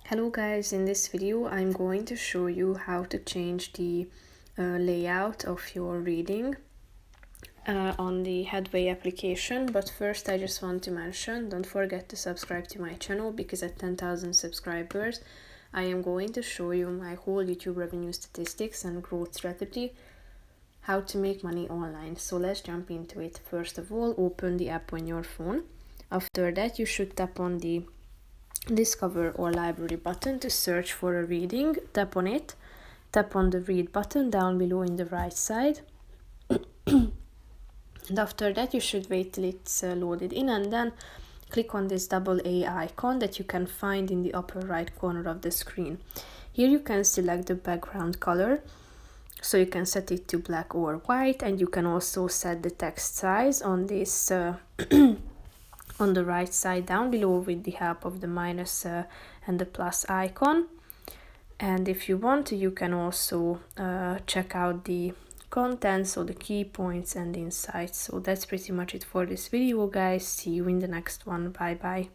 Hello guys, in this video I'm going to show you how to change the layout of your reading on the Headway application. But first I just want to mention, don't forget to subscribe to my channel, because at 10,000 subscribers I am going to show you my whole YouTube revenue statistics and growth strategy, how to make money online. So let's jump into it. First of all, open the app on your phone. After that you should tap on the Discover or Library button to search for a reading. Tap on it. Tap on the Read button down below in the right side. And after that you should wait till it's loaded in, and then click on this double A icon that you can find in the upper right corner of the screen. Here you can select the background color, so you can set it to black or white, and you can also set the text size on this on the right side down below with the help of the minus and the plus icon. And if you want to, you can also check out the contents, so the key points and insights. So that's pretty much it for this video, guys. See you in the next one. Bye bye.